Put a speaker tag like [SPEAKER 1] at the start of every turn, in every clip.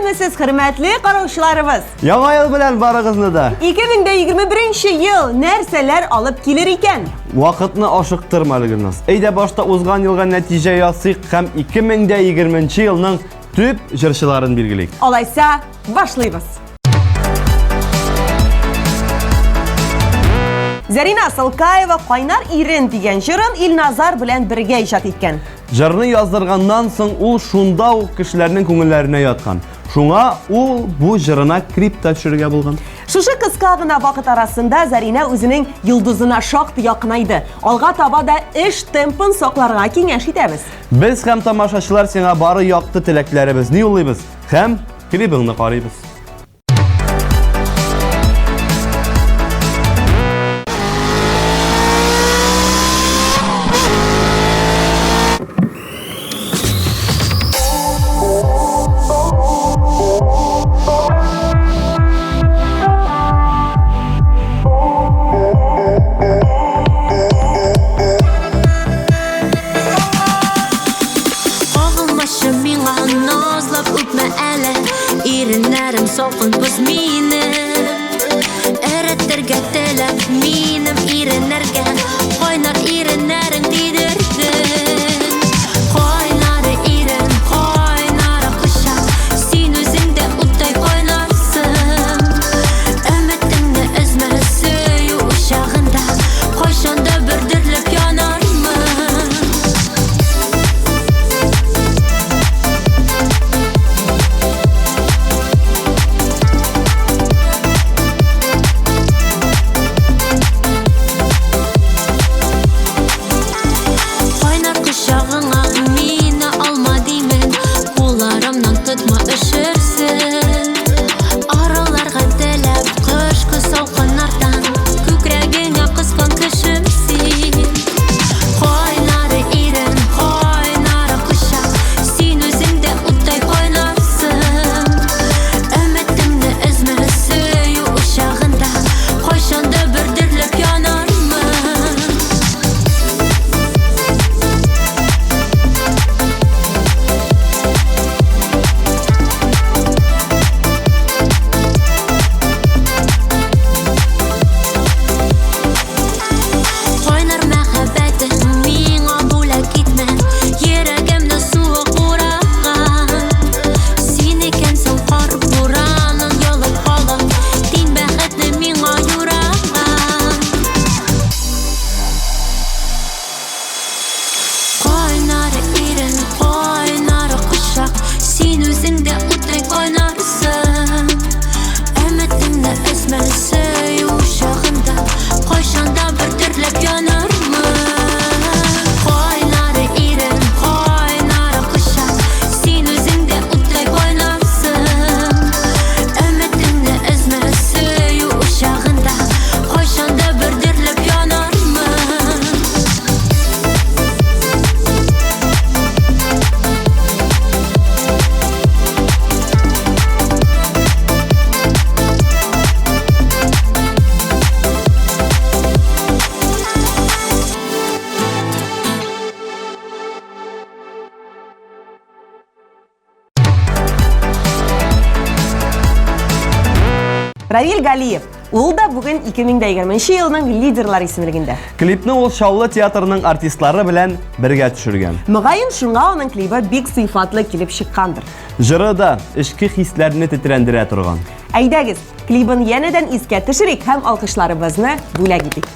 [SPEAKER 1] Сәләмәтсез, хөрмәтле караучыларыбыз.
[SPEAKER 2] Яңа ел белән барыгызны да.
[SPEAKER 1] 2021 ел нәрсәләр алып килер икән?
[SPEAKER 2] Вакытны ашыктырмалыгыз. Әйдә башта узган елга нәтиҗә ясыйк һәм 2020 елның төп җырчыларын билгелик.
[SPEAKER 1] Алайса, башлыйбыз. Зарина Салкаева «Кайнар ирен» дигән җырын Илназар белән бергә иҗат иткән.
[SPEAKER 2] Җырны яздырганнан соң ул шунда ук кешеләрнең күңелләренә яткан. Шуңа ул бу җырына клип та төшерергә булган.
[SPEAKER 1] Шушы кыска гына вакыт арасында Зарина үзенең йолдызына шактый якынайды. Алга таба да эш темпын сакларга киңәш итәбез.
[SPEAKER 2] Без һәм тамашачылар сиңа бары якты теләкләребезне юллыйбыз һәм клибыңны карыйбыз.
[SPEAKER 3] Soğuk buz minim Erettirge telep minim İrenlerge Koynar irenlerin didirdin Koynar iren Koynar akışa Sin üzünde utay koynarsın Ümitini üzme Suyu uşağında Koşanda bürdürlüp yanar mı?
[SPEAKER 1] Равиль Галиев. Ул да бүген 2020 елның лидерлар исемлегендә.
[SPEAKER 2] Клипны ул Шаулы театрының артистлары белән бергә төшергән.
[SPEAKER 1] Мөгаен шуңа аның клипы бик сыйфатлы килеп чыккандыр.
[SPEAKER 2] Җыры да эчке хисләрне тетрәндерә торган.
[SPEAKER 1] Әйдәгез, клипын янәдән искә төшерик һәм алкышларыбызны бүләк итик.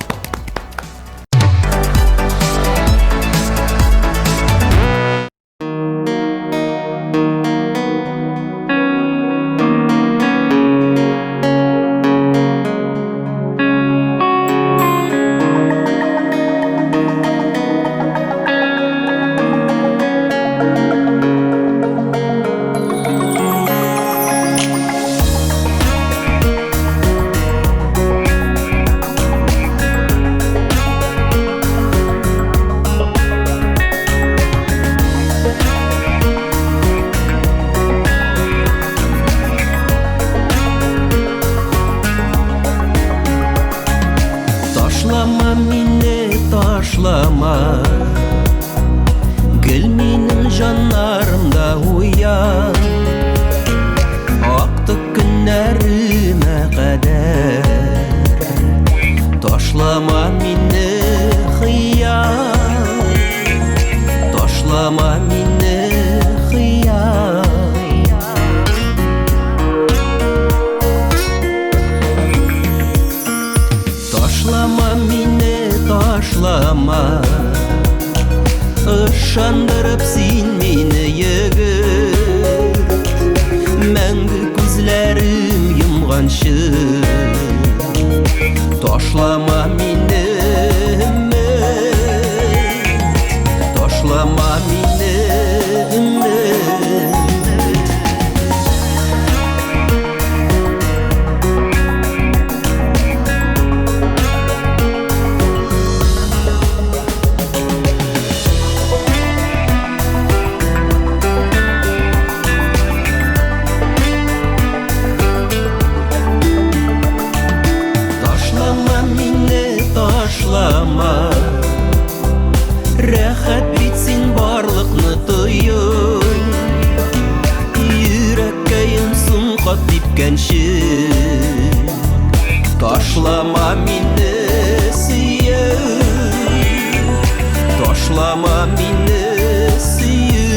[SPEAKER 4] булганчы ташлама мине ташлама мине ташлама рәхәт бит син барлыкны тоюн йөрәккә йонсын кат типкәнче ташлама мине сөю ташлама мине сөю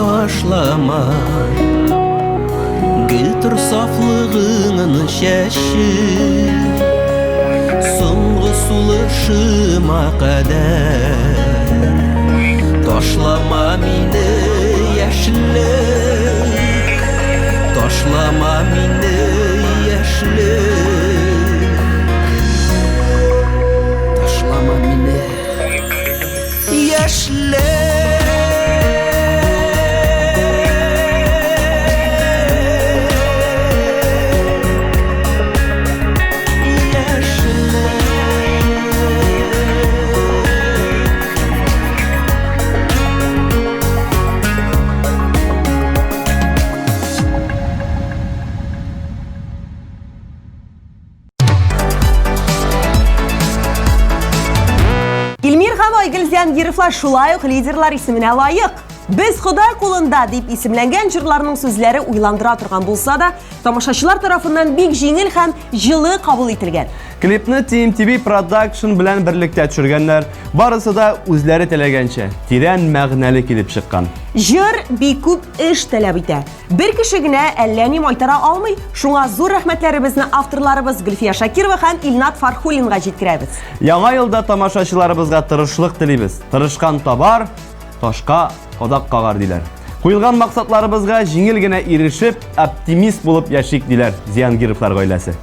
[SPEAKER 4] ташлама гүлтүр сафлыгыңны чәче соңгы сулышыма кадәр ташлама мине яшьлек ташлама мине яшьлек ташлама мине яшьлек
[SPEAKER 1] Илмир һәм Айгөл Зиянгировлар шулай ук лидерлар исеменә лайык. Без Ходай кулында дип исемләнгән җырларның сүзләре уйландыра торган булса да, тамашачылар тарафыннан бик җиңел һәм җылы кабул ителгән.
[SPEAKER 2] Клипны TMTV Production белән берлектә төшергәннәр, барысы да үзләре теләгәнчә, тирән мәгънәле килеп чыккан.
[SPEAKER 1] Җыр бик күп эш таләп итә. Бер кеше генә әллә ни майтара алмый, шуңа зур рәхмәтләребезне авторларыбыз Гөлфия Шакирова һәм Илнат Фархуллинга җиткерәбез.
[SPEAKER 2] Яңа елда тамашачыларыбызга тырышлык телибез. Тырышкан табар, ташка кадак кагар диләр. Куелган максатларыбызга җиңел генә ирешеп, оптимист булып яшик диләр Зиянгировлар гаиләсе.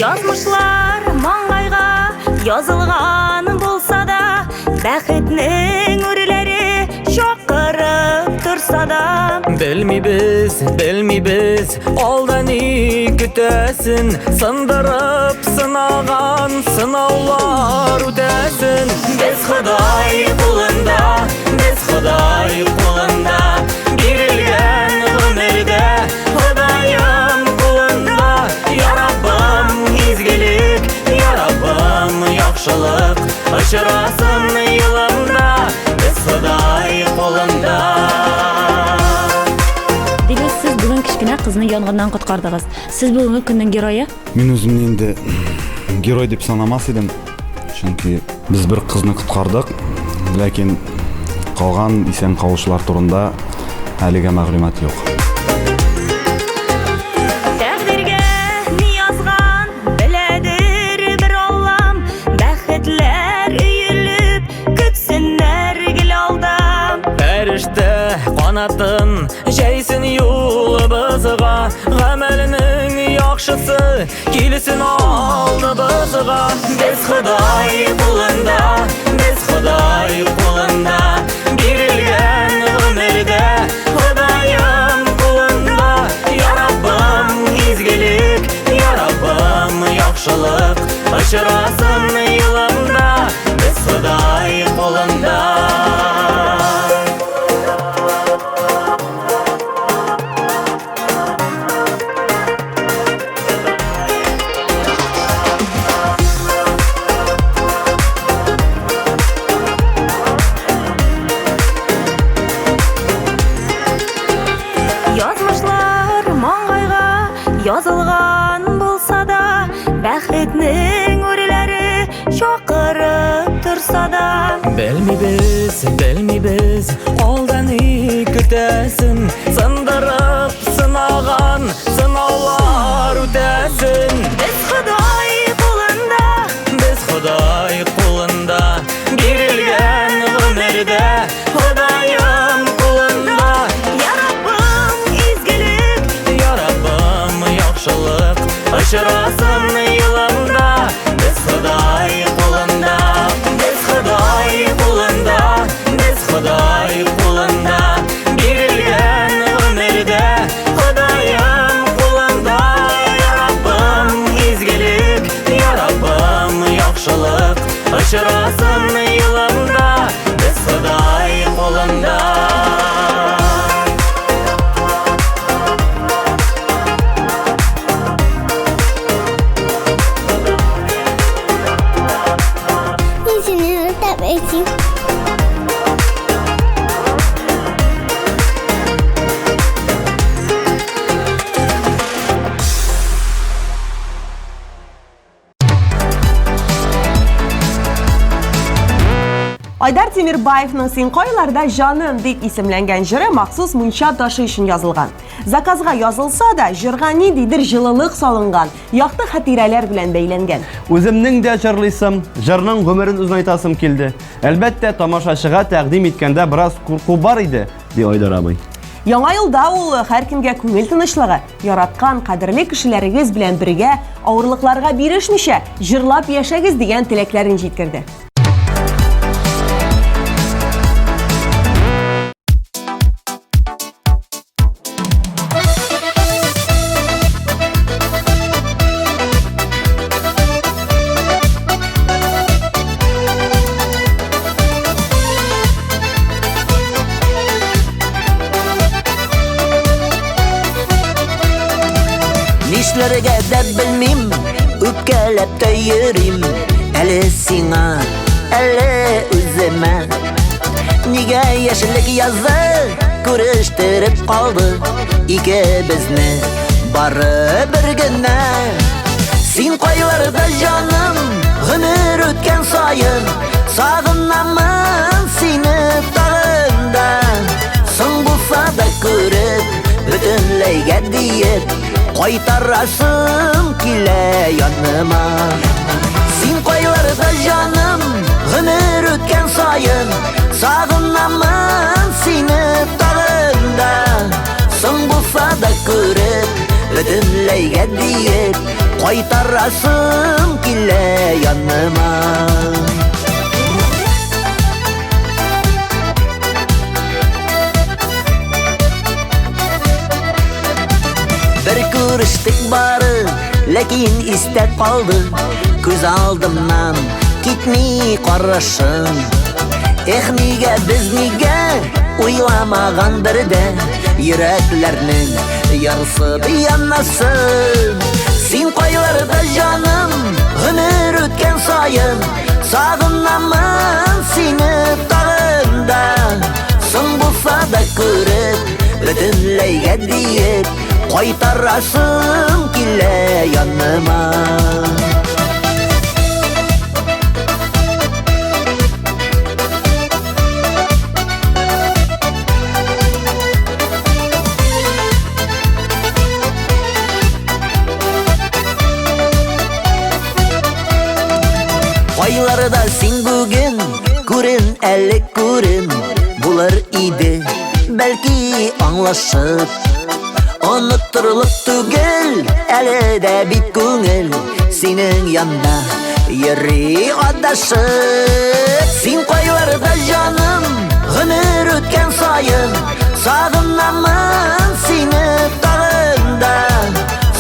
[SPEAKER 3] Язмышлар маңгайга язылган булса да, бәхетнең үреләре чакырып турса да. Белмибез, алда ни көтәсен, сындырып сынаган сынаулар үтәсен. Без Ходай кулында, бирелгән гомердә, Ходаем кулында, я Раббым изгелек, я Раббым яхшылык, очрасын юлымда, без Ходай кулында.
[SPEAKER 5] Дигез, сез бүген кичкенә кызны янгыннан коткардыгыз. Сез бүгенге көннең герое?
[SPEAKER 6] Мен өзімні енді герой деп санамас едім. Чөнки біз бір қызны құтқардық, ләкин қалған исән қалушылар турында әлегә мәгълүмат юк.
[SPEAKER 3] Тәкъдиргә ни язган, беләдер бер Аллам, бәхетләр өелеп, көтсеннәр гел алда.
[SPEAKER 4] Фәрештә канатын җәйсен юлыбызга, гамәленең яхшысы килсен алдыбызга.
[SPEAKER 3] языға. Біз Құдай қолында, біз Құдай қолында, берілген өмірді Құдайым қолында. Я Раббым изгілік, Я Раббым яқшылық, ұшырасын йылымда, біз Құдай қолында. Язмышлар маңғайға язылған болса да, бәхетнең өрелері шақырып тұрса да. Белмейбіз, қолдан күтәсін, сындырып сынаған сынаулар өтәсін. Біз Құдай қолында, біз Құдай қолында, берілген өмірді Құдайым қолында. Я Раббым изгілік, Я Раббым яқшылық, ұшырасын йылымда, біз Құдай қолында, біз Құдай қолында, біз Құдай қолында, берілген өмірді Құдайым қолында. Я Раббым изгілік, Я Раббым яқшылық, ұшырасын йылымда, біз Құдай қолында.
[SPEAKER 1] Айдар Темирбаевның «Сен қайларда жаным» деп исемленген жыры мақсус мунча ташы үшін yazылған. Заказға yazылса да, жырға ниндейдір жылылық салынған, яқты хатирәләр белән бәйләнгән.
[SPEAKER 2] Үземнең дә җырлыйсым, җырның гомерен узайтасым килде. Әлбәттә, тамашачыга тәкъдим иткәндә бераз курку бар иде, ди Айдар абый.
[SPEAKER 1] Яңа елда ул һәркемгә күңел тынычлыгы, яраткан кадерле кешеләрегез белән бергә авырлыкларга бирешмичә, җырлап яшәгез дигән теләкләрен җиткерде.
[SPEAKER 4] Нишләргә дә белмим, үпкәләп тә йөрим, әле сиңа, әле үземә. Нигә яшьлек язы күрештереп калды икебезне, бары бер генә. Син кайларда җаным, гомер үткән саен, сагынамын сине тагында. Соң булса да күреп, бөтенләйгә диеп, кайтарасым килә яныма. Син кайларда җаным, гомер үткән саен, сагынамын сине тагында. Соң булса да күреп, бөтенләйгә диеп, кайтарасым килә яныма. Бер күрештек бары, ләкин истә калды, күз алдымнан китми карашың. Эх, нигә без нигә уйламаган бердә, йөрәкләрнең ярсып яннасын. Син кайларда җаным, гомер үткән саен, сагынамын сине тагында. Соң булса да күреп, бөтенләйгә диеп, кайтарасым килә яныма. Кайларда син бүген, күрен әле күрен, булыр иде, бәлки аңлашып.
[SPEAKER 7] Unuttırılıp tügül, eli de bit көңіл senin yanında yürü adaşıp. Sen koylarda canım, ömür ötken sayın, sağınamın seni dağında.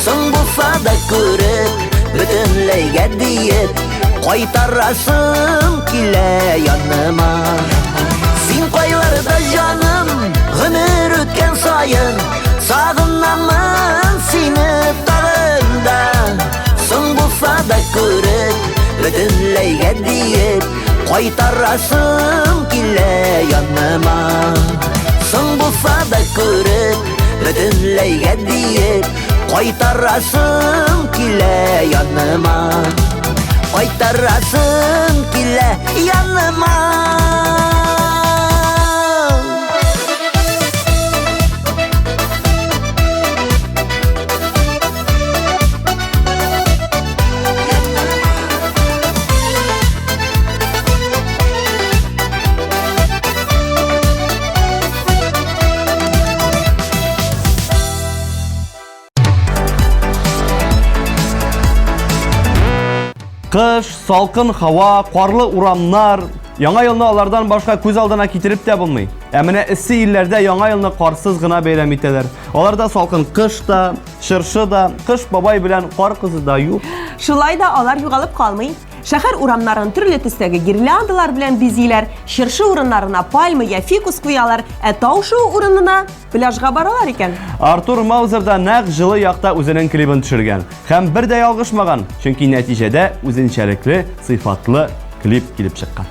[SPEAKER 7] Son bulsa da görüp, bütünleyge deyip, koytarasın kile yanıma. Sen koylarda canım, ömür ötken sayın, sağınamın seni dağında. Son bulsa da görüp, bütünleyge deyip, koytarasın kile yanıma. Son bulsa da görüp, bütünleyge deyip, koytarasın kile yanıma. Koytarasın kile yanıma.
[SPEAKER 2] Кыш, салкын хава, карлы урамнар, яңа елны алардан башка күз алдына китереп тә булмый. Ә менә эссе илләрдә яңа елны карсыз гына бәйрәм итәләр. Аларда салкын кыш та, шыршы да, кыш бабай белән кар кызы да юк.
[SPEAKER 1] Шулай да алар югалып калмый. Шәһәр урамнарын төрле төстәге гирляндалар белән бизиләр, шыршы урыннарына пальма я фикус куялар, ә тау-шу урынына пляжга баралар икән.
[SPEAKER 2] Артур Маузер да нәкъ җылы якта үзенең клибын төшергән. Һәм бер дә ялгышмаган, чөнки нәтиҗәдә үзенчәлекле, сыйфатлы клип килеп чыккан.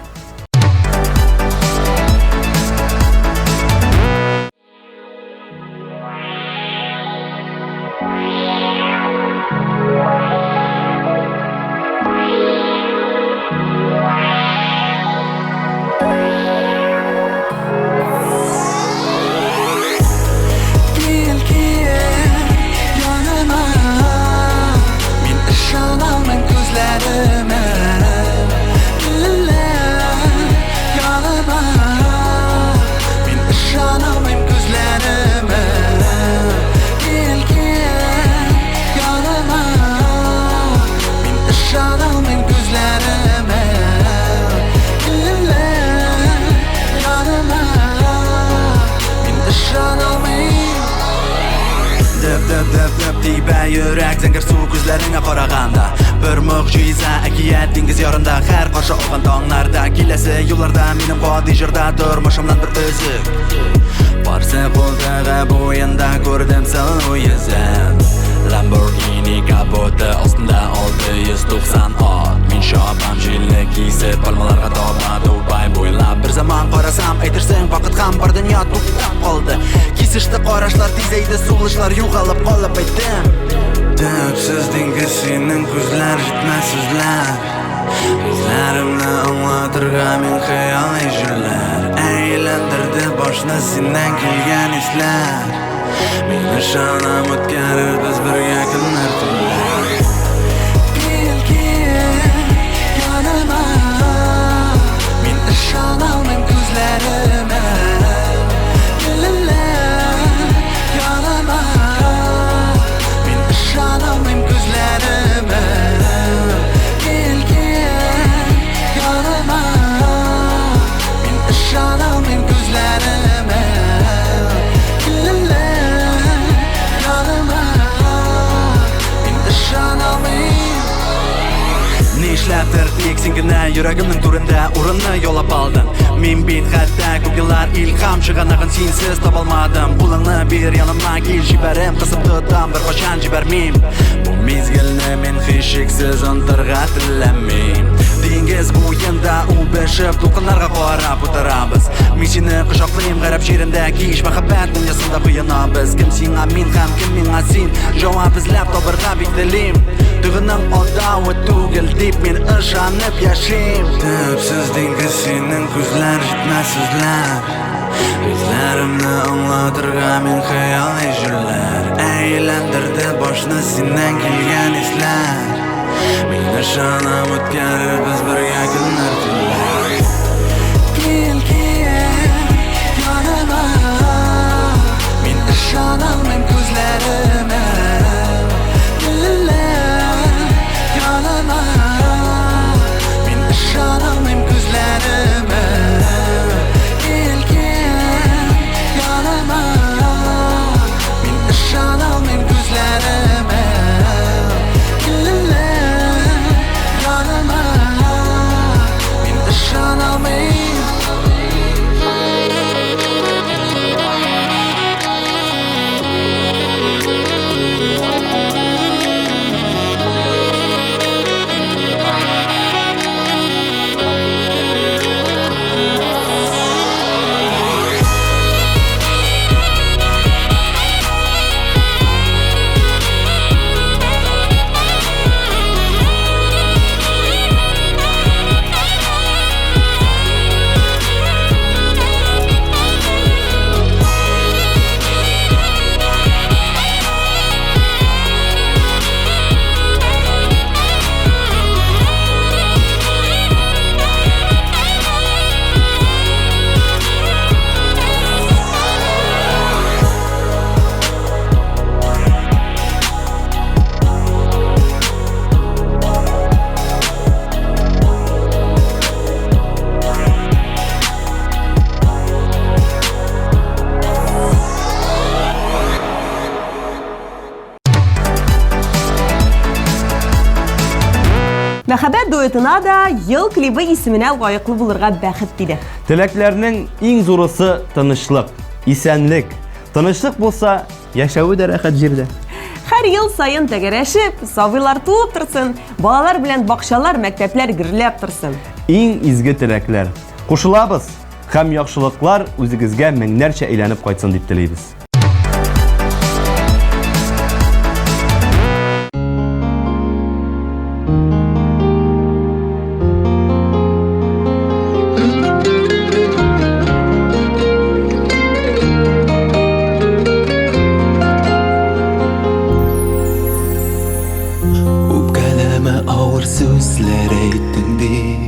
[SPEAKER 8] Yürek zengir su gözlerine qaraganda bir mucize akiyat dengiz yarında her qarşı olgan tonglarda kelesi yollarda menim qodijirda turmushimdan bir özük barsa qo'ldaga bo'yinda ko'rdim sen o yüzden Lamborghini kapoti ostida 690 ot men shopam jilni kiysib palmalarga topa Dubai bo'ylab bir zaman qarasam aytirsang vaqt ham bir dunyo to'xtab qoldi kesishdi qarashlar tezaydi suvlishlar yo'qolib qolib aytdim Döpsüz dengiz senin ko'zlar yetmez so'zlar Bizlarimni anglatırga men xayol ejirlar Aylantirdi boshni sendan kelgan eslar Meni shonam o'tkarar biz birga kunlar tunlar Kel yonima Men ishonolmam ko'zlarima Ishlabdir teksinggina yuragimning turida o'rinni yo'lab oldin Men bet hatta ko'p yillar ilhom chig'anag'in sensiz topolmadim Qo'lingni ber yonimga kel jibarim qisib tutam bir qachon jibarmim Bu mezgilni men hech cheksiz unuttirga tilamayman Dengiz bo'yinda u beshib to'lqinlarga qarab o'tiramiz Men seni quchoqlayim g'arab she'rimda kiyish muhabbat dunyosida quyina biz Kim senga men ham kim menga sen javob izlab topirga bekdilim Tug'unim odavot tug'il deb men ishonib yashayim Döpsüz dengiz senin ko'zlar yetmez so'zlar Bizlarimni anglatırga men xayol ejirlar Aylantirdi boshni sendan kelgan eslar Meni shonam o'tkarar biz birga kunlar tunlar Kel yonima Men ishonolmam ko'zlarim
[SPEAKER 1] Мәхәббәт дуэтына да ел клибы исеменә лаеклы булырга бәхет тиде.
[SPEAKER 2] Теләкләрнең иң зурысы тынычлык, исәнлек. Тынычлык булса, яшәү дә рәхәт җирдә.
[SPEAKER 1] Һәр ел сайын тәгәрәшеп, сабыйлар туып торсын, балалар белән бакчалар, мәктәпләр гөрләп торсын.
[SPEAKER 2] Иң изге теләкләр. Кушылабыз һәм яхшылыклар үзегезгә меңнәрчә әйләнеп кайтсын дип телибез.
[SPEAKER 4] Үпкәләмә авыр сүзләр әйттең дип,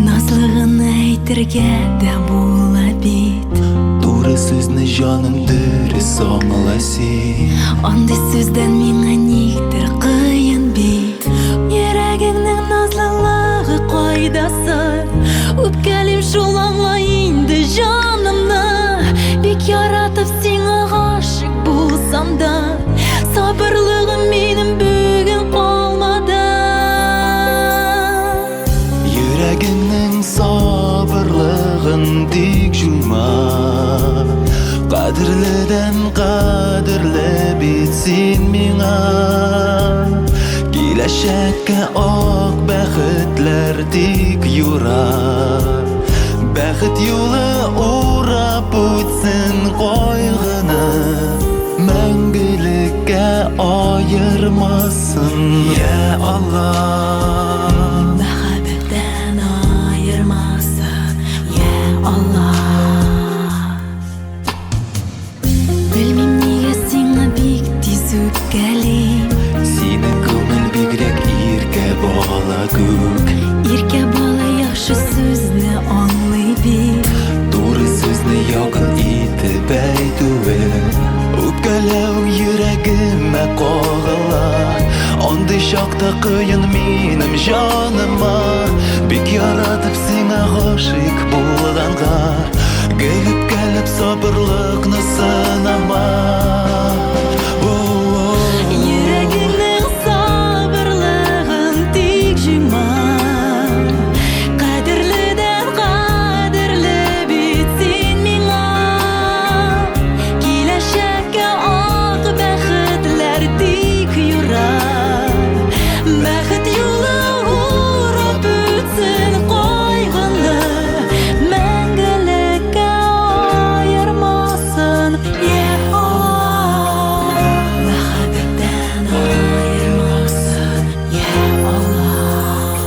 [SPEAKER 5] Назлыгын әйтергә дә була бит.
[SPEAKER 4] туры сүзне җаным дөрес аңла син.
[SPEAKER 5] Андый сүздән миңа никтер кыен бит. Йөрәгеңнең назлылыгы кайдасы? Үпкәлим шул аңла инде җанымны. Бик яратып сиңа гашык булсам да, сабырлыгым минем бүген калмады.
[SPEAKER 4] Йөрәгеңнең сабырлыгын тик җуйма. Кадерледән кадерле бит син миңа. Киләчәккә ак бәхетләр тик юрар. Бәхет юлы урап үтсен кайгыны, мәңгелеккә аермасын, я Аллах.
[SPEAKER 5] Мәхәббәттән аермасын, я Аллах. Белмим нигә сиңа бик тиз үпкәлим.
[SPEAKER 4] Синең күңел бигрәк иркә бала күк.
[SPEAKER 5] Иркә бала яхшы сүзне аңлый бит.
[SPEAKER 4] Туры сүзне якын итеп әйтүе, үпкәләү йөрәгемә кагыла. Андый чакта кыен минем җаныма. Бик яратып сиңа гашык булганга, гел үпкәләп сабырлыкны сынама.
[SPEAKER 5] Йөрәгеңнең сабырлыгын тик җыйма. Кадерледән кадерле бит син миңа. Киләчәккә ак бәхетләр тик юрар. Бәхет юлы урап үтсен кайгыны, мәңгелеккә аермасын, я Аллах. Мәхәббәттән аермасын, я Аллах.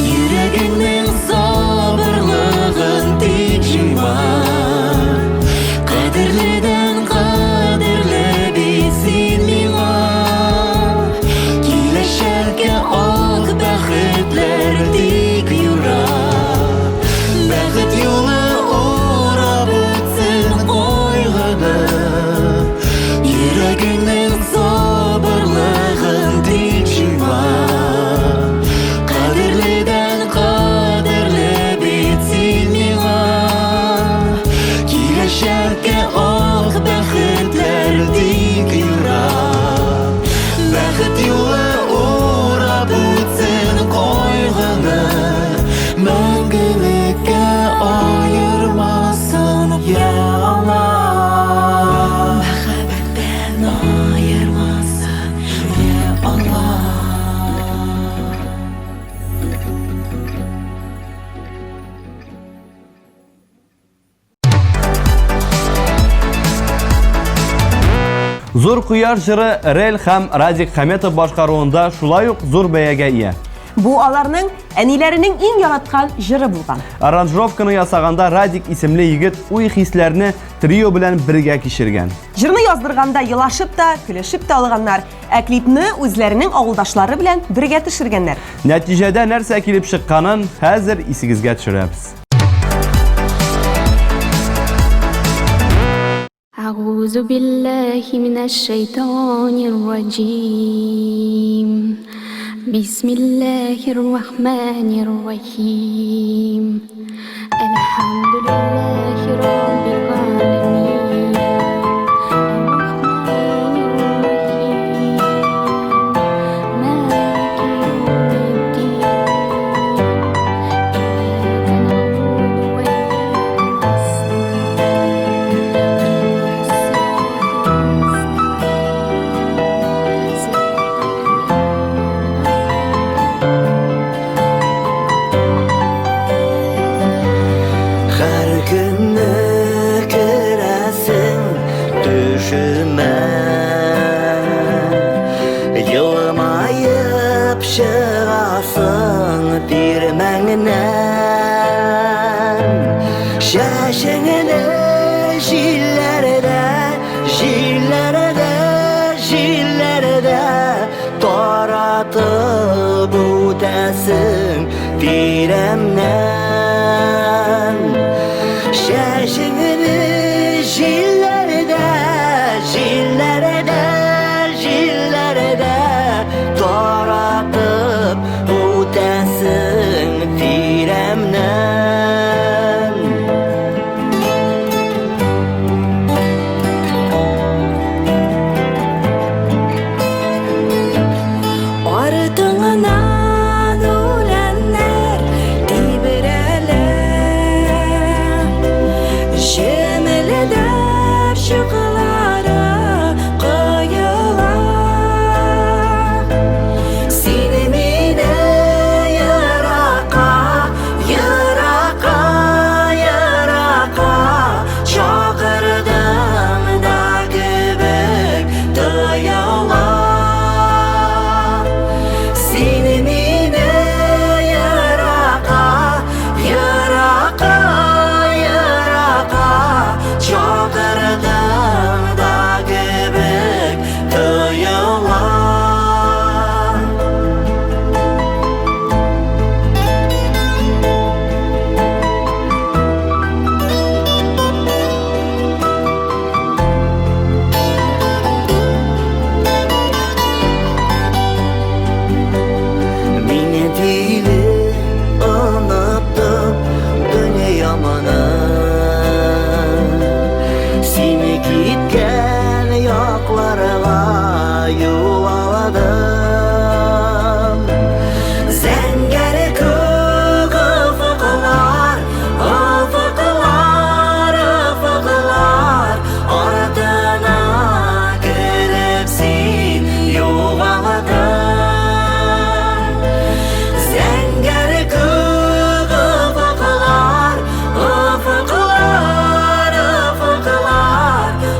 [SPEAKER 5] Йөрәгеңнең сабырлыгын тик җыйма. Кадерледән кадерле бит син миңа. Киләчәккә ак бәхетләр тик юрар. Бәхет юлы урап үтсен кайгыны, йөрәгеңнең сабырлыгын тик җыйма. Кадерледән кадерле бит син миңа. Киләчәккә ак бәхетләр тик юрар. Бәхет юлы урап үтсен кайгыны, мәңгелеккә аермасын, я Аллах. Мәхәббәттән аермасын, я Аллах.
[SPEAKER 2] Зур Куяш җыры Рел һәм Радик Хәметов башкаруында шулай ук зур бәягә ия.
[SPEAKER 1] Бу аларның әниләренең иң яраткан җыры булган.
[SPEAKER 2] Аранжировканы ясаганда Радик исемле егет уй хисләрне трио белән бергә кичергән.
[SPEAKER 1] Җырны яздырганда елашып та, көлешеп та алганнар, ә клипны үзләренең авылдашлары белән бергә төшергәннәр.
[SPEAKER 2] Нәтиҗәдә нәрсә килеп чыкканын хәзер исегезгә төшерәбез.
[SPEAKER 9] أعوذ بالله من الشيطان الرجيم بسم الله الرحمن الرحيم الحمد لله رب العالمين الرحمن الرحيم مالك يوم الدين إياك نعبد وإياك
[SPEAKER 7] Her günü göresin düşüme Yılmayıp çıgasın dirmeninden Şaşını jillerde Toratıp ötesin diremden Şaşını jillerde Toratıp ötesin diremden
[SPEAKER 9] Ardından ölenler dibireler Şemileder şıklara kıyılar Seni mine yaraka Çakırdım da göbek duyular Seni mine yaraka Çakırdım da göbek duyular Mine dili unuttum dünyamını Seni gitken yoklarına yuvaladım Zengeri kök ufuklar Ardına girip sen yuvaladım Zengeri kök ufuklar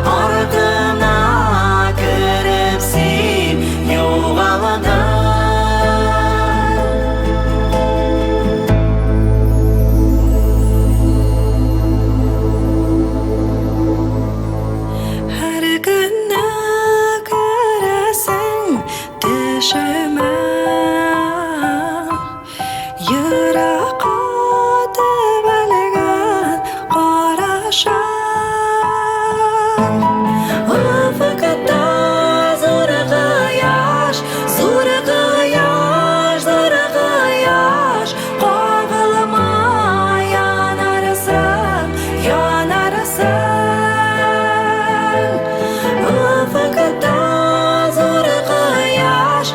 [SPEAKER 9] Ardına girip sen yuvaladım Her günü göresin düşüme Yırağa tebelgen qarashan Ufukda zurgı yaş Qoğulma yanarsan Ufukda zurgı yaş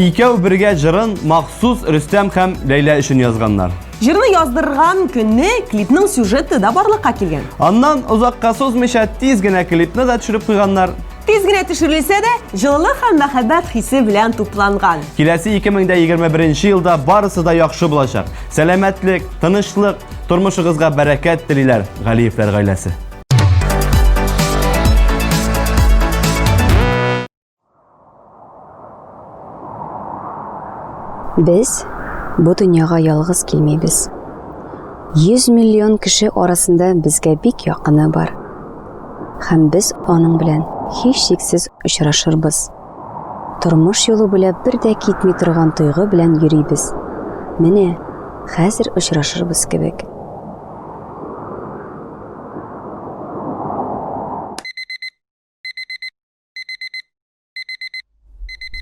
[SPEAKER 2] Икәү бергә җырын махсус Рөстәм һәм Ләйлә өчен язганнар.
[SPEAKER 1] Җырны яздырган көнне клипның сюжеты да барлыкка килгән.
[SPEAKER 2] Аннан озакка сузмыйча тиз генә клипны да төшереп куйганнар.
[SPEAKER 1] Тиз генә төшерелсә дә, җылылык һәм мәхәббәт хисе белән тупланган.
[SPEAKER 2] Киләсе 2021 елда барысы да яхшы булачак. Сәламәтлек, тынычлык, тормышыгызга бәрәкәт телиләр Галиевләр гаиләсе.
[SPEAKER 10] Без бу дөньяга ялгыз килмибез. 100 миллион кеше арасында безгә бик якыны бар. Һәм без аның белән һичшиксез очрашырбыз. Тормыш юлы белән бер дә китми торган тойгы белән йөрибез. Менә хәзер очрашырбыз кебек.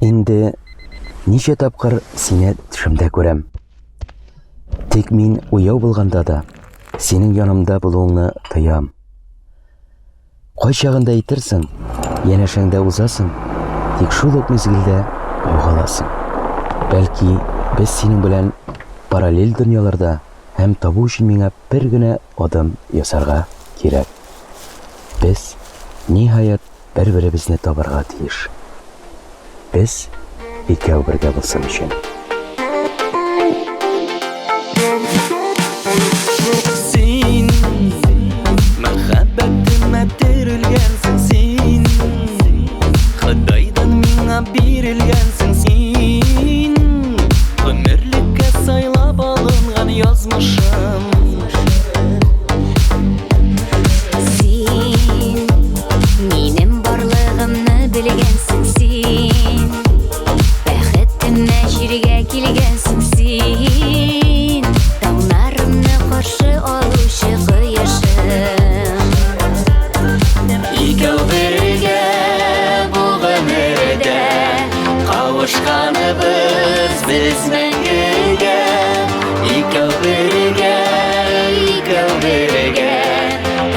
[SPEAKER 11] Инде ничә тапкыр сине төшемдә күрәм. Тик мин уяу булганда да синең янымда булуыңны тоям. Кайчагында әйтерсең, янәшәңдә узасың, тик шул ук мизгелдә югаласың. Бәлки, без синең белән параллель дөньяларда һәм табу өчен миңа бер генә адым ясарга кирәк. Без ниһаять бер-беребезне табарга тиеш. Без икәү бергә булсын өчен.
[SPEAKER 3] Син мәхәббәтемә терелгәнсең син, Худайдан миңа бирелгәнсең син, гомерлеккә сайлап алынган язмышым.
[SPEAKER 10] Син минем барлыгымны белгәнсең син, бәхетемә җиргә килгәнсең син, таңнарымны каршы алучы кояшым.
[SPEAKER 3] Икәү бергә бу гомердә кавышканыбыз без мәңгегә. Икәү бергә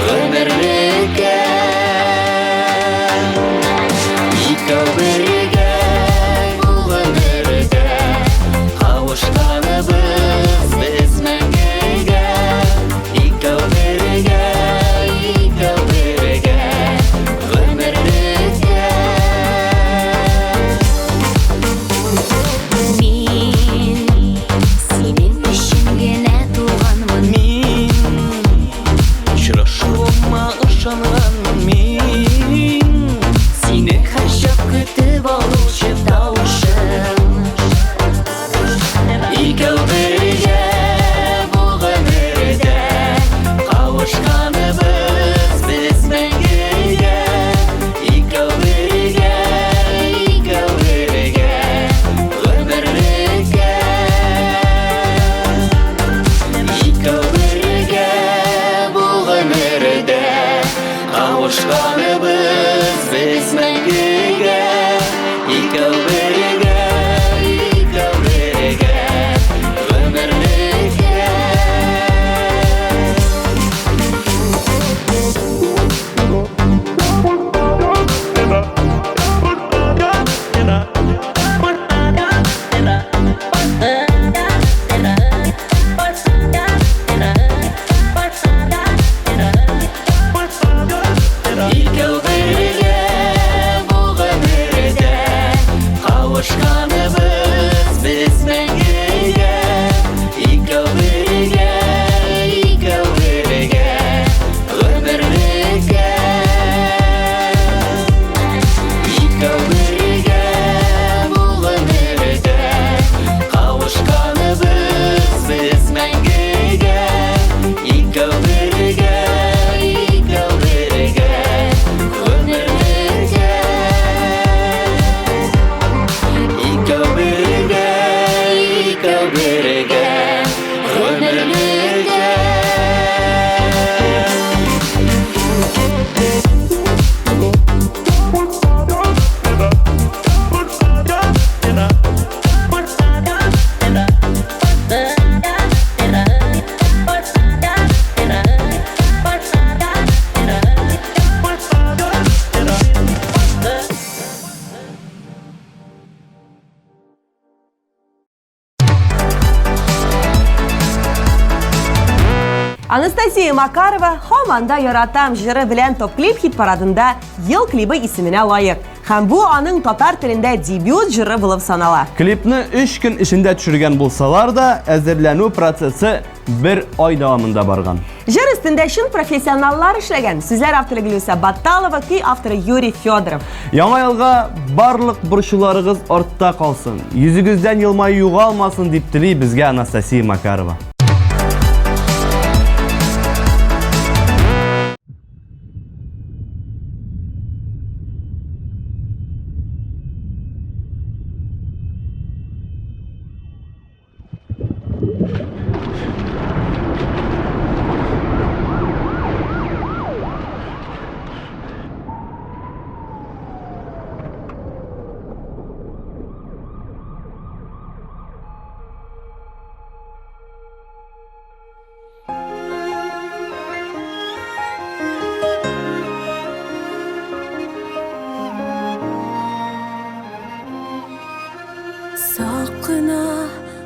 [SPEAKER 3] гомерлеккә. Икәү бергә бу гомердә кавышканыбыз без мәңгегә. Икәү бергә гомерлеккә.
[SPEAKER 10] Мин синең өчен генә туганмын.
[SPEAKER 3] Мин очрашуыма ышанганмын мин,
[SPEAKER 10] Сине һәрчак көтеп алучы тавышым.
[SPEAKER 3] Икәү бергә бу гомердә кавышканыбыз без мәңгегә. Икәү бергә гомерлеккә. Икәү бергә бу гомердә кавышканыбыз без мәңгегә. Икәү бергә гомерлеккә. Икәү бергә бу гомердә кавышканыбыз без мәңгегә. Икәү бергә гомерлеккә. Икәү бергә бу гомердә кавышканыбыз без мәңгегә. Икәү бергә гомерлеккә. Икәү бергә
[SPEAKER 1] Анастасия Макарова «Хаманда яратам» жыры белән топ-клип хит-парадында ел клибы исеменә лайык. Һәм бу аның татар телендә дебют жыры булып санала.
[SPEAKER 2] Клипны 3 көн эчендә төшергән булсалар да, әзерләнү процессы 1 ай дәвамында барган.
[SPEAKER 1] Жыр өстендә шын профессионаллар эшләгән. Сүзләр авторы Гөлүсә Батталова, көй авторы Юрий Федоров.
[SPEAKER 2] Яңа елга барлык борчуларыгыз артта калсын, йөзегездән елмаю югалмасын дип тели безгә Анастасия Макарова.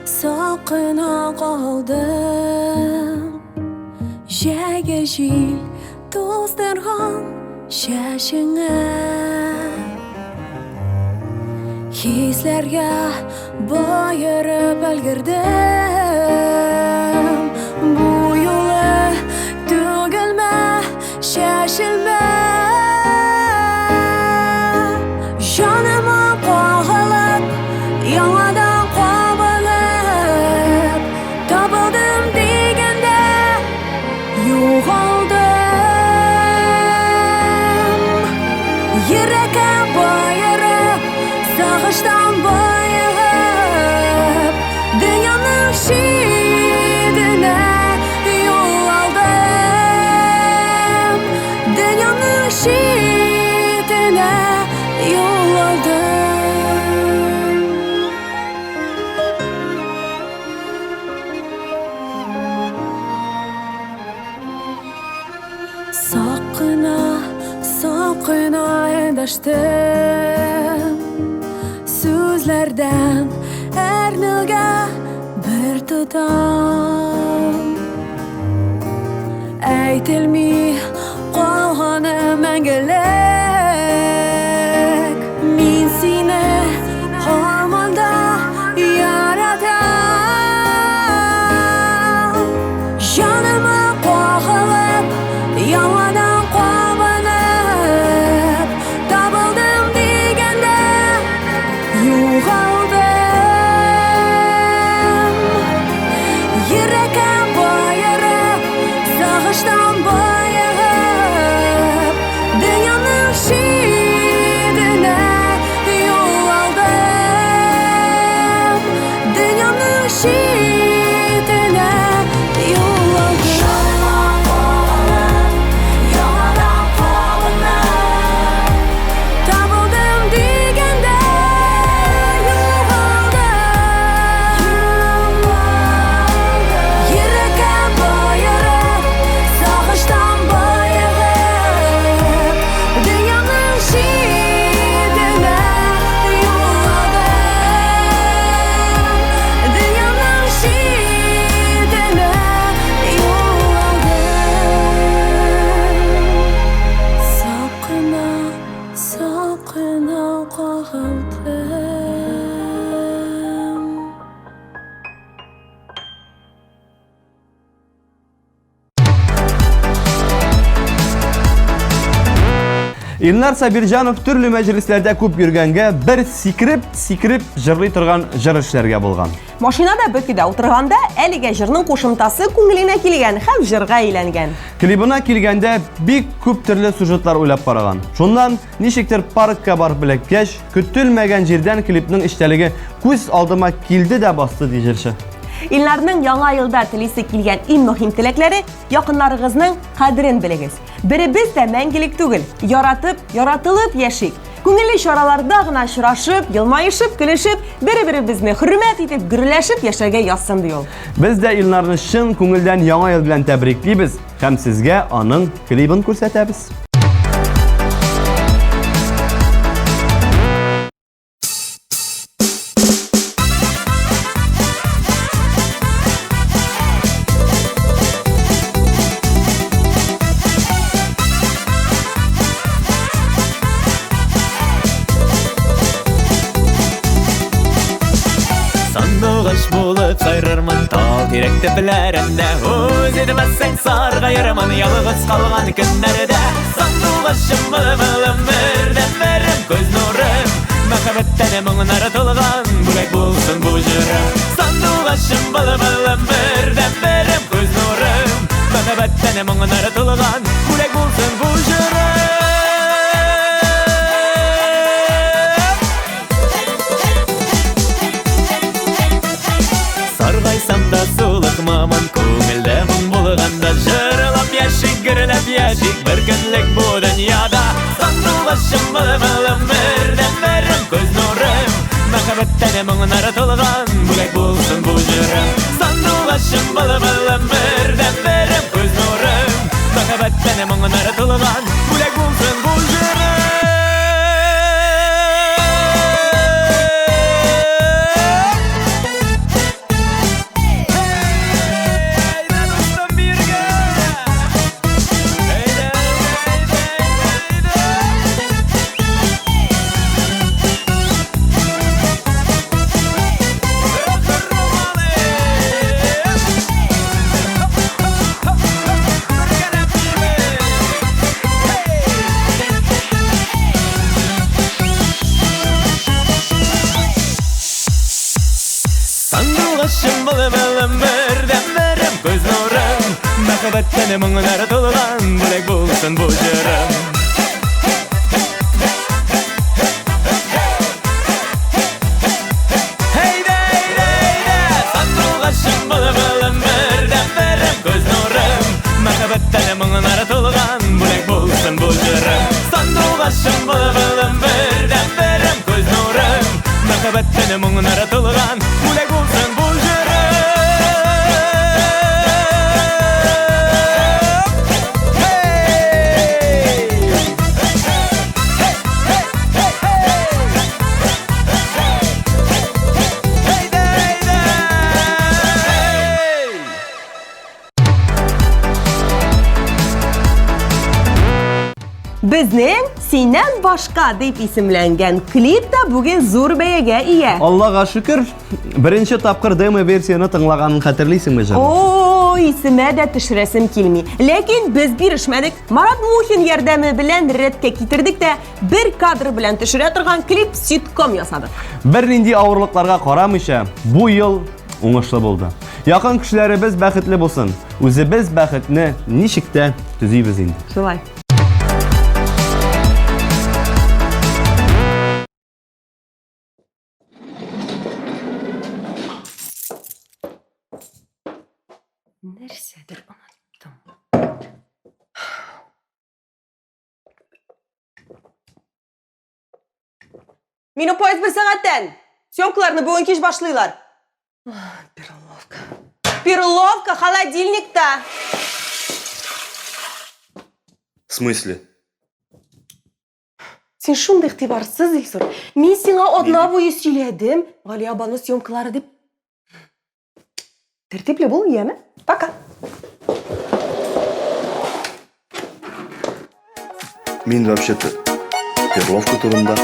[SPEAKER 9] Saqına qaldım Jägejil tozdırğan şaşına Hislerge bayırıp ölgirdim Bu yolu tügülme, şaşılma Canıma bağılıp yanada Sağıştan bayılıp Dünyanın şiddine yol aldım Dünyanın şiddine yol aldım Sakına endaştım Sözlerden ernilge bir tutam Aytilmi qalğanı мәңгілік Min seni harmanda yaratam Canıma qoğılıp yanladan qabanıp Tabıldım degende yo'g'aldim Yuragim boyirib sog'ishdan boyib Dunyoning shidini yo'l oldim Dunyoning shidini yo'l oldim Tabıldım degende
[SPEAKER 2] Илнар Сабирҗанов төрле мәҗлесләрдә күп йөргәнгә, бер сикереп җырлый торган җыр эшләргә булган.
[SPEAKER 1] Машинада бөкедә утырганда әлегә җырның кушымтасы күңеленә килгән һәм җырга әйләнгән.
[SPEAKER 2] Клибына килгәндә бик күп төрле сюжетлар уйлап караган. Шуннан ничектер паркка барып беләккәч, көтелмәгән җирдән клипның эчтәлеге күз алдыма килде дә басты ди җырчы.
[SPEAKER 1] Илнарның яңа елда телисе килгән иң мөһим теләкләре якыннарыгызның кадерен белегез. Беребез дә мәңгелек түгел, яратып, яратылып яшик. Күңелле чараларда гына очрашып, елмаешып, көлешеп, бер-беребезне хөрмәт итеп, гөрләшеп яшәргә язсын ди ул.
[SPEAKER 2] Без дә Илнарны чын күңелдән яңа ел белән тәбриклибез һәм сезгә аның клибын күрсәтәбез.
[SPEAKER 3] Sandığış bulup sayrırman Tal tirekte bilerinde Öz edemezsen sargayırman Yalğız kalgan günlerde Sandığışım bılım Birden verim göz nurum Makabetten emin aratılgan Bülek bulsun bu jürüm Sandığışım bılım Birden verim göz nurum Makabetten emin aratılgan Bülek bulsun bu jürüm Sargaysam da sılıkmaman Көңілді мұң болғанда Жырылап яшик, гүріліп яшик Bir күнлік bu dünyada Sandığışım bılım Birden verim göz nurum Makabetten emin aratılgan Bülek bulsun bu jürüm Sandığışım bılım Birden verim göz nurum Makabetten emin aratılgan Bülek bulsun bu jürüm Sandığışım bılım Birden verim göz nurum Makabetten emin aratılgan Bülek bulsun bu jürüm Sandığışım bılım Birden verim göz nurum Makabetten emin aratılgan Bülek bulsun bu jürüm Sandığışım bılım Birden verim göz nurum Makabetten emin aratılgan Bülek bulsun bu jürüm
[SPEAKER 1] Bizning Sendan boshqa deb isimlangan klip de bugün zo'r bayaga ega.
[SPEAKER 2] Allohga shukr. Birinchi topqir demo versiyani tinglaganini xatirlaysizmi canım?
[SPEAKER 1] Oo, isime de tishresim kelmay. Lekin biz birishmadik. Marat Muhin yordami bilan redga ketirdik de bir kadr bilan tishira turgan klip sitcom yasadik.
[SPEAKER 2] Bir nindi avırlıklarga qaramışa bu yıl oңышлы bo'ldi. Yaqin kishilarimiz baxtli bo'lsin. O'zimiz baxtni nishikda tuzaymiz endi.
[SPEAKER 1] Shulay. Nersedir unuttum. Meni poyezd bir saatdan. Syomkalarni bugun kech boshlaylar. Переловка. Переловка холодильникda.
[SPEAKER 2] В смысле?
[SPEAKER 1] Sen shunday ixtiborsiz Ilsur. Men senga odna bo'yi suyladim. G'aliya banu syomkalari deb. Tertibli bo'l, yemi? Пока.
[SPEAKER 12] Мен вообще-то Перловка турында.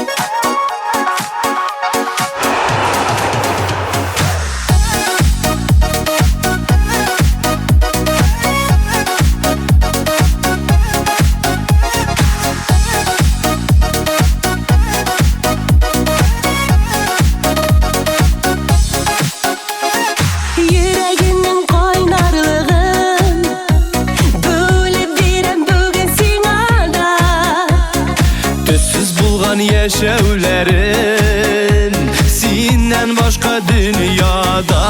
[SPEAKER 3] Yaşavlerin Senden başka dünyada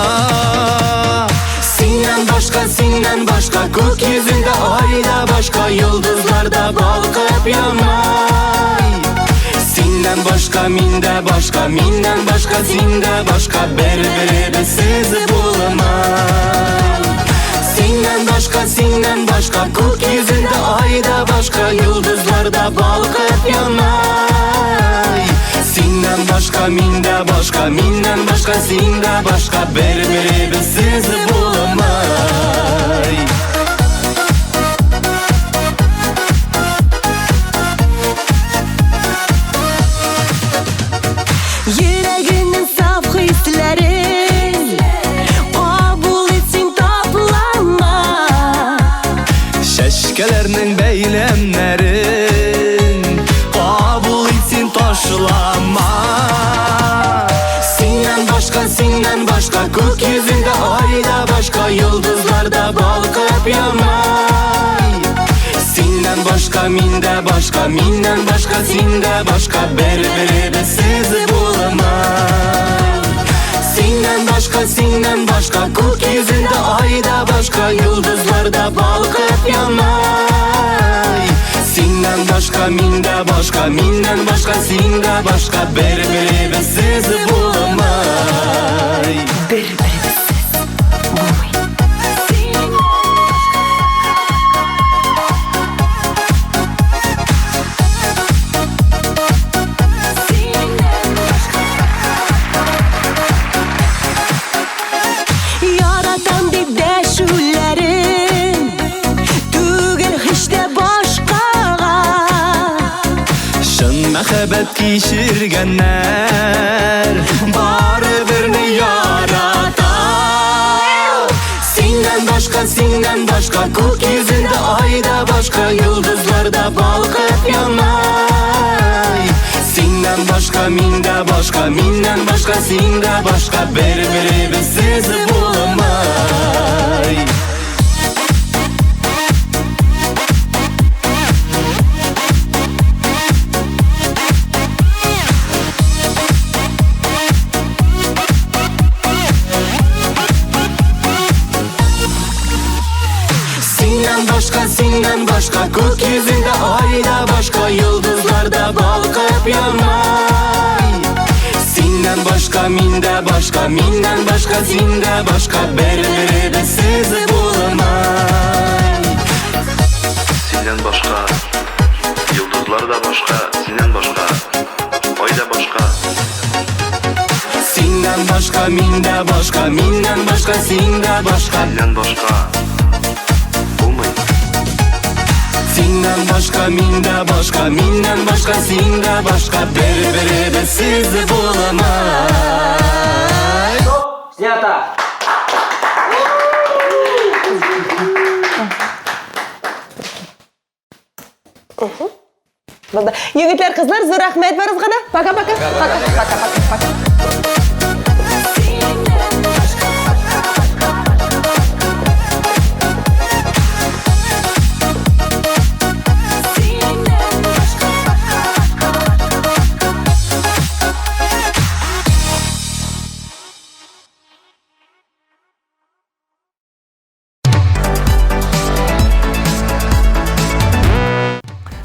[SPEAKER 3] Senden başka Gökyüzünde ayda başka Yıldızlarda balkıp yanay Senden başka minde başka Minden başka sinde başka Birbirimiz bulmay Senden başka Gökyüzünde ayda başka Yıldızlarda balkıp yanay Senden başka minde başka Minden başka sinde başka Birbirimiz bulmay
[SPEAKER 9] Yüreğinin saf hisleri
[SPEAKER 3] Senden başka kök yüzünde ayda başka yıldızlarda balkıp yanay. Senden başka minde başka minden başka sinde başka birbirimiz bulamay. Senden başka kök yüzünde ayda başka yıldızlarda balkıp yanay. Senden başka minde başka minden başka sinde başka birbirimiz bulamay.
[SPEAKER 9] Yaratan bir deşüllerin Tügün hiç de başkağa
[SPEAKER 3] Şın mehabet kişirgenler Barıdırını yarata. Senden başka kök yüzünde ayda başka yıldızlarda balkıp yanay. Senden başka minde başka minden başka sinde başka birbirimiz bulamay. Senden başka kök yüzünde ayda başka yıldızlarda balkıp yanay. Senden başka minde başka minden başka sinde başka birbirimiz bulamay.
[SPEAKER 12] Senden başka yıldızlar da başka, senden başka ay da başka.
[SPEAKER 3] Senden başka minde başka minden başka sinde başka.
[SPEAKER 12] Senden başka olmayın.
[SPEAKER 3] Senden başka minde başka minden başka sinde başka birbirimiz bulamay.
[SPEAKER 13] Снято!
[SPEAKER 1] Yigitlar, qizlar, zo'r rahmat barizg'ada. Paka.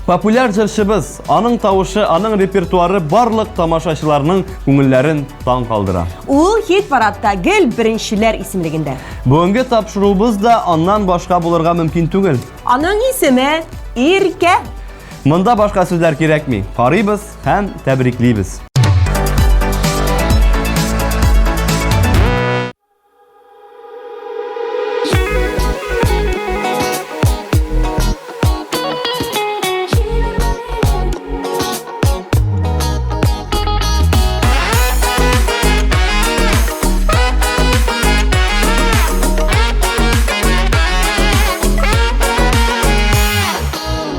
[SPEAKER 2] Популяр җырчыбыз, аның тавышы, аның репертуары барлык тамашачыларның күңелләрен таң калдыра.
[SPEAKER 1] Ул хит парадта гел беренчеләр исемлегендә.
[SPEAKER 2] Бүгенге тапшыруыбыз да аннан башка булырга мөмкин түгел.
[SPEAKER 1] Аның исеме Иркә.
[SPEAKER 2] Монда башка сүзләр кирәкми. Карыйбыз һәм тәбриклибез.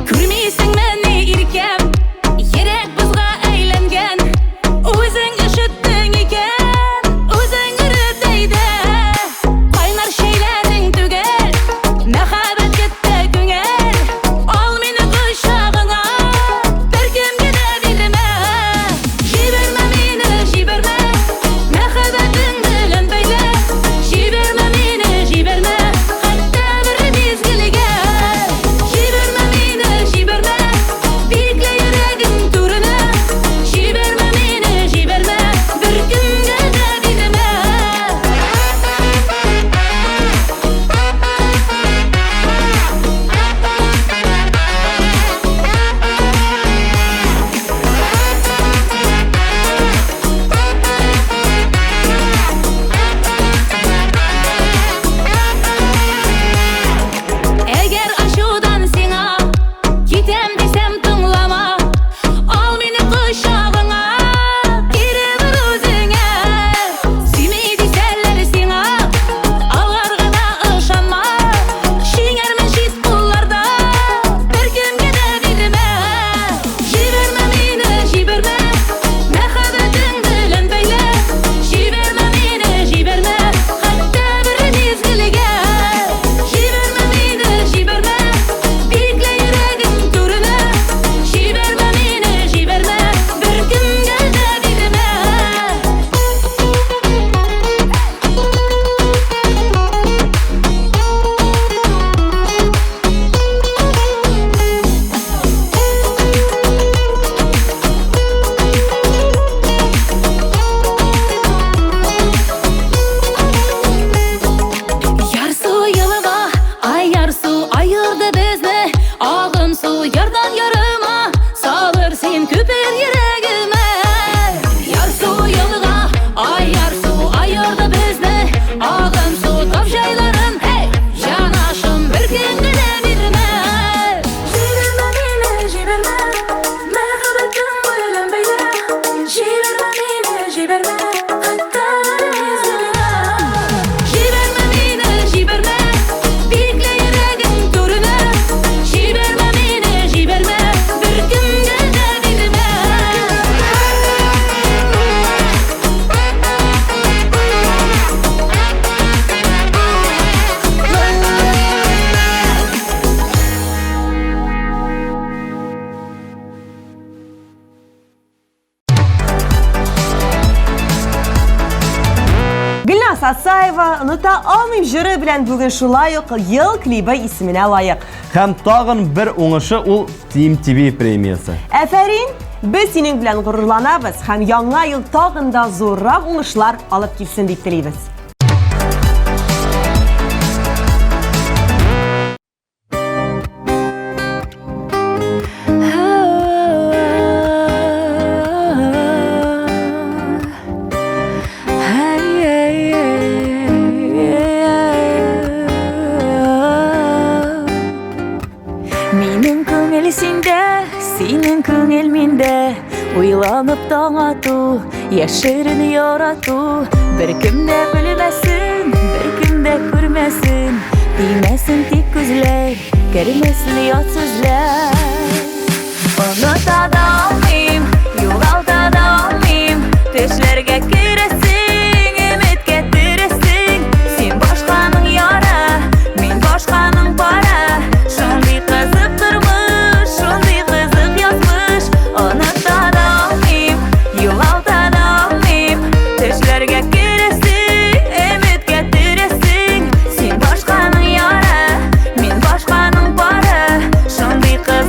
[SPEAKER 9] Күрмисең менә иркәм, йөрәк бозга әйләнгән. Ağın soğutup jayların hey Janaşım bir gün gine birme Jiberme meni jiberme Merhabetim buyurun beyle Jiberme meni jiberme Hattalarımız gülüne Jiberme meni jiberme Birlikle yüreğin turuna Jiberme meni jiberme Bir gün gine birme
[SPEAKER 1] Gülnaz Asayeva unuta almayım jüri bilen bugün şulay uq yıl klibi ismine layık.
[SPEAKER 2] Hem tağın bir oңışı ул Team TV премиясы.
[SPEAKER 1] Әфәрин, biz senin bilen gururlanabız. Hem yanına yıl tağında zorraq oңышlar alıp kilsin deyip dileybiz.
[SPEAKER 5] Минем күңел синдә, синең күңел миндә. Уйланып таң ату, яшерен ярату. Бер кем дә белмәсен, бер кем дә күрмәсен. Димәсен тик күзләр, кермәсен ят сүзләр. Оныта да алмыйм, югалта да алмыйм. Төшләргә керәсең, өметкә төрәсең. Син башканың яра, мин башканың пара. Шундый кызык тормыш, шундый кызык язмыш. Оныта да алмыйм, югалта да алмыйм. Төшләргә керәсең, өметкә төрәсең. Син башканың яра, мин башканың пара. Шундый кызык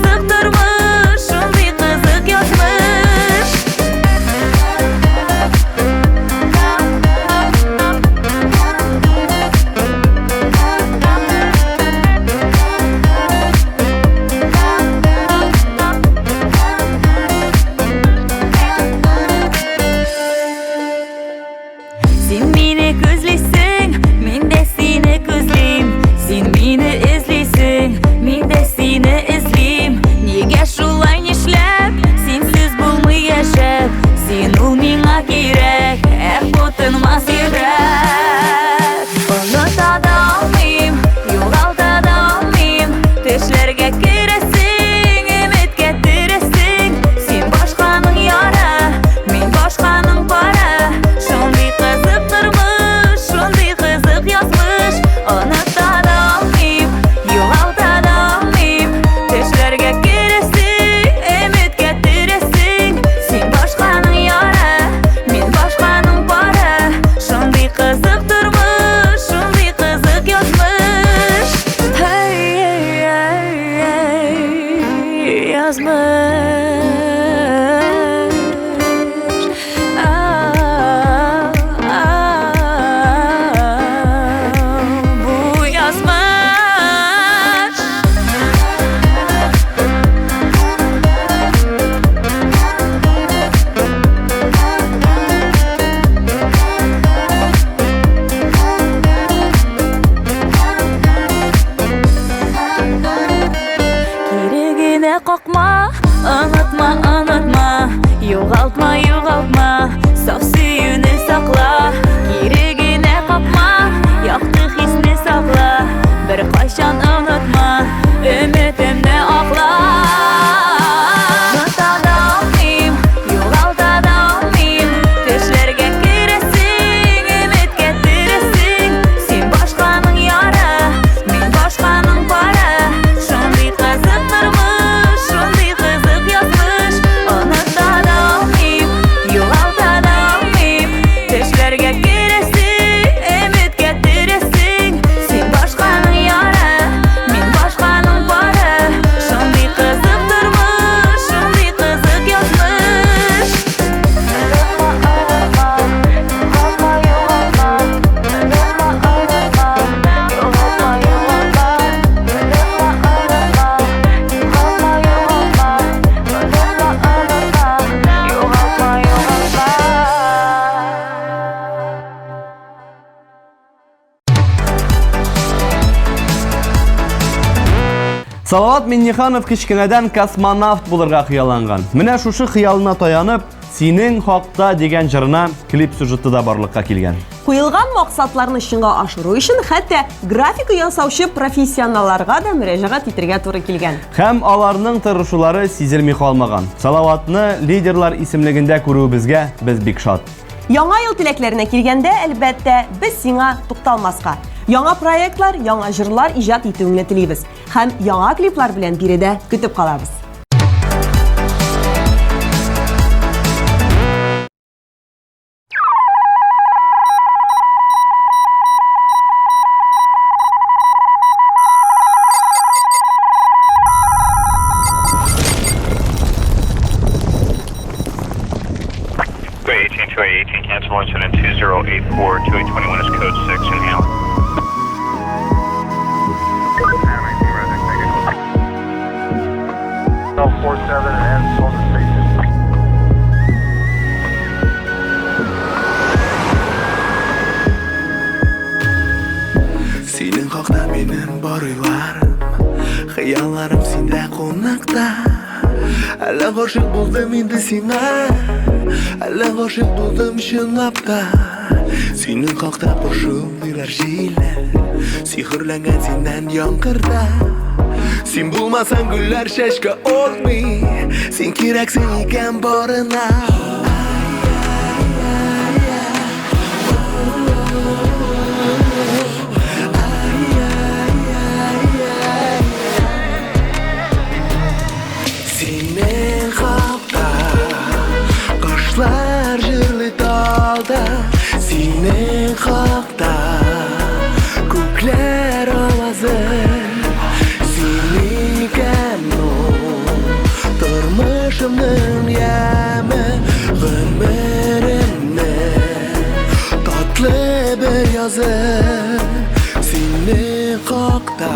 [SPEAKER 2] Салават Минниханов кичкенәдән космонавт булырга хыялланган. Менә шушы хыялына таянып, "Синең хакта" дигән җырына клип сюжеты да барлыкка килгән.
[SPEAKER 1] Куелган максатларны чынга ашыру өчен хәтта графика ясаучы профессионалларга да мөрәҗәгать итәргә туры килгән.
[SPEAKER 2] Һәм аларның тырышулары сизелми калмаган. Салаватны лидерлар исемлегендә күрүебезгә без бик шат.
[SPEAKER 1] Яңа ел теләкләренә килгәндә, әлбәттә, без сиңа тукталмаска. Яңа проектлар, яңа җырлар иҗат итүеңне телибез. Һәм яңа клиплар белән биредә көтеп калабыз.
[SPEAKER 13] Great, 18 cancel launch in 2084, 2821 is code 6 in Halen.
[SPEAKER 8] Senin hakda benim бар уйларым, хыялларым синдә кунакта. Әллә гашык булдым инде сиңа, әллә гашык булдым чынлап та. Синең хакта кушылдылар җилләр, сихерләнгән синнән яңгырда. Син булмасаң гүлләр чәчкә отмый, син кирәксең икән барына. Синең хакта кошлар җырлый талда, синең хакта күкләр авазы. Тормышымның яме, гомеремне татлы бер язы, синең хакта.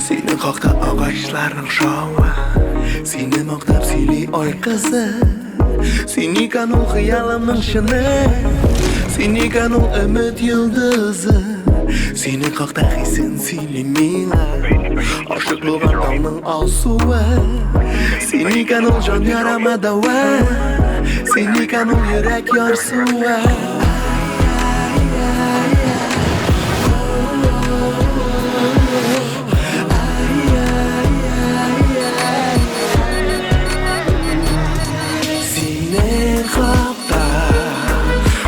[SPEAKER 8] Синең хакта агачларның шавы, сине мактап сөйли ай кызы. Син икән ул хыялымның чыны, син икән ул өмет йолдызы. Синең хакта хисен сөйли миңа, ашык булган таңның алсуы. Син икән ул җан ярама дава, син икән ул йөрәк ярсуы.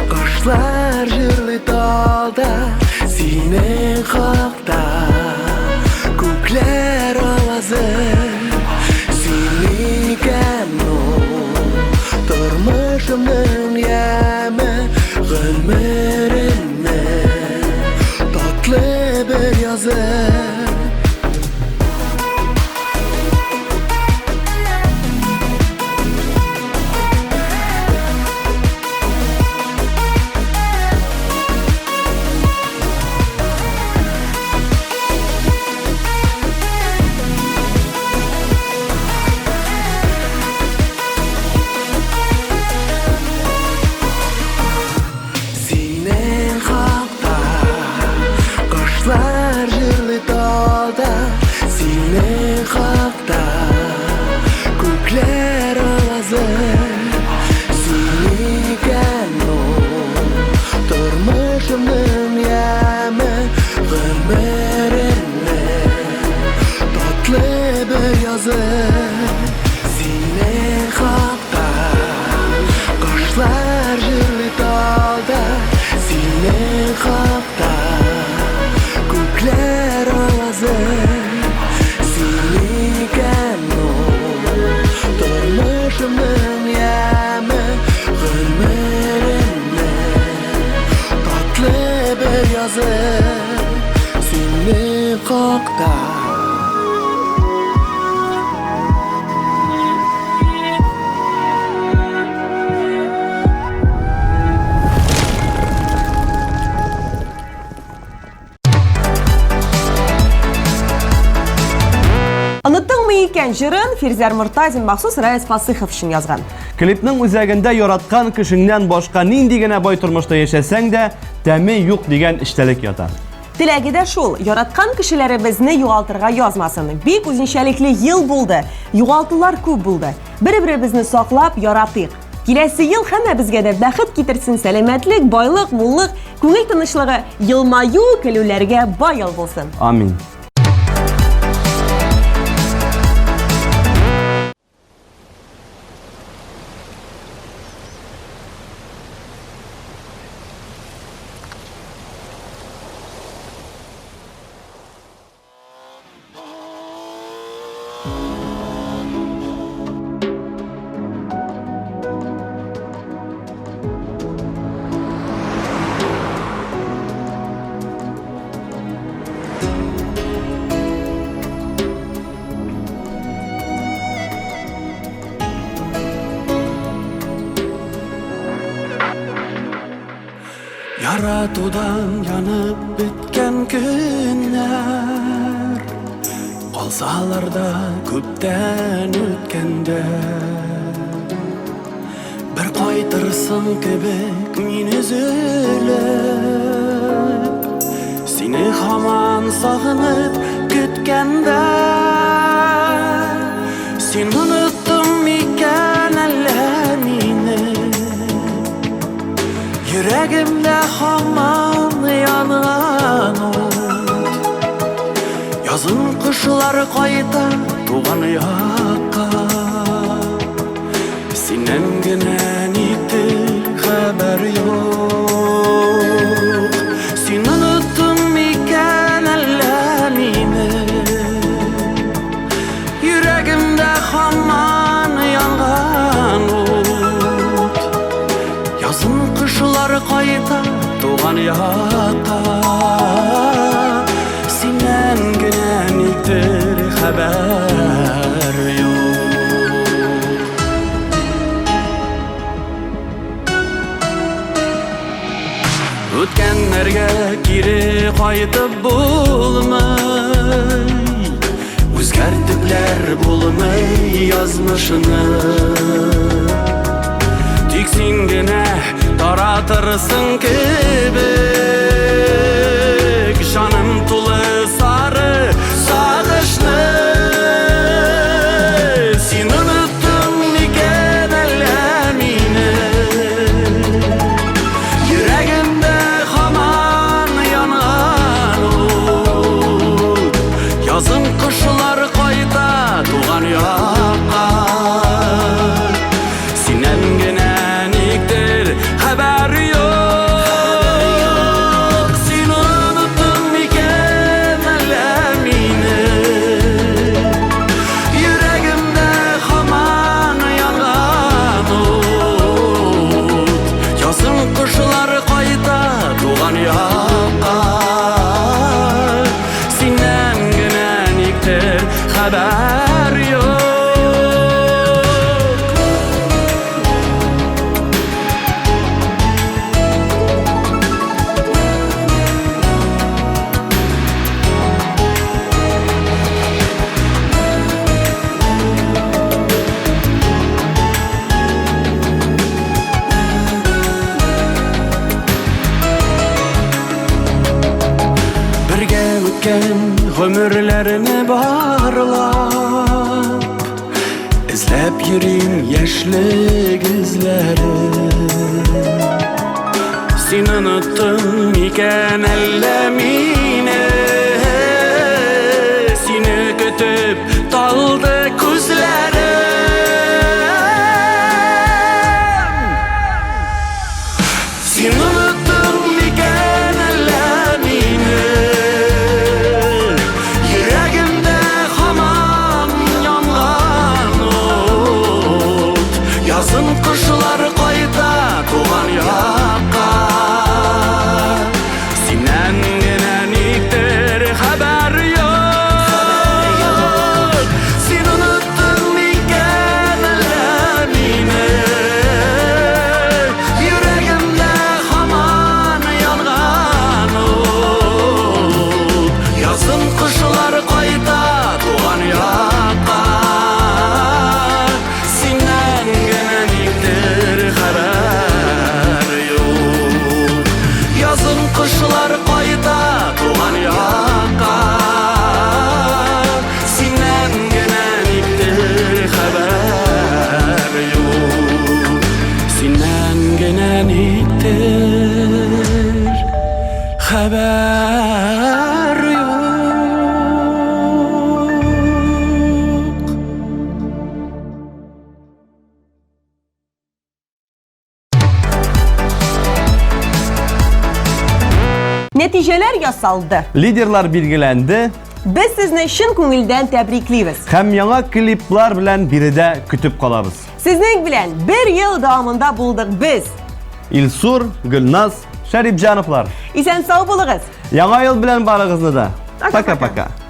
[SPEAKER 8] Кошлар җырлый талда, синең хакта күкләр авазы. Син икән ул тормышымның яме, гомеремне татлы бер язы. Синең хакта.
[SPEAKER 1] Оныттыңмы икән җырын Фирзәр Мортазин махсус Раис Фасыйхов өчен язган.
[SPEAKER 2] Klipning үзәгендә яраткан кешеңнән башка нинди генә бай тормышта яшәсәң дә, тәме юк дигән эчтәлек ята.
[SPEAKER 1] Теләге дә шул, яраткан кешеләребезне югалтырга язмасын. Бик үзенчәлекле ел булды, югалтулар күп булды. Бер-беребезне саклап яратыйк. Киләсе ел һәммәбезгә дә бәхет китерсен, сәламәтлек, байлык, муллык, күңел тынычлыгы, елмаю, көлүләргә бай ел булсын.
[SPEAKER 2] Амин.
[SPEAKER 8] Yaratудан yanıp bitken günler Kalsalar da köpten ötkende Bir qaytırsın kebek min üzülüp Seni haman sağınıp kütkende Sen unuttun miken eller mini Yüreğimde haman yanan ot Yazın kışlar kayda tuğan yakka Sinen ginen itir haber yok Sen unuttun miken ellerini Yüreğimde haman yanan ot Yazın kışlar kayda tuğan yakka Sinen ginen itir haber yok Ötkenlerge geri qaytıp bulmay Özgertikler bulmay yazmışını Tik sen gene taratırsın kebek Canım tulu sarı sağışlı Sen unuttun miken ellemini Yüreğimde haman yanan ot Yazın kışlar kayda tuğan yakka Sinen genen iktir haber yok Sen unuttun miken ellemini Yüreğimde haman yanan ot Yazın kışlar kayda tuğan yakka Sinen genen iktir haber yok Birge ötken ömürlerini barlap İzlep yürüyüm yaşlı gözleri Sen unuttun miken ellemini Seni kötüp daldı gözlerim Sen unuttun miken ellemini Yüreğimde haman yanan ot Yazın kışlar kayda tuğan yakka Sinen genen iktir
[SPEAKER 1] Neticeler yasaldı.
[SPEAKER 2] Лидерлар билгеләнде
[SPEAKER 1] Biz sizni şın күңелдән тәбриклибез.
[SPEAKER 2] һәм яңа клиплар белән биредә көтеп калабыз.
[SPEAKER 1] Сезнең белән 1 ел дәвамында булдык без.
[SPEAKER 2] Илсур, Гөлназ, Шәрипҗановлар.
[SPEAKER 1] Исән сау булыгыз.
[SPEAKER 2] Яңа ел белән барыгызны да.
[SPEAKER 1] Пока-пока.
[SPEAKER 2] Пока-пока.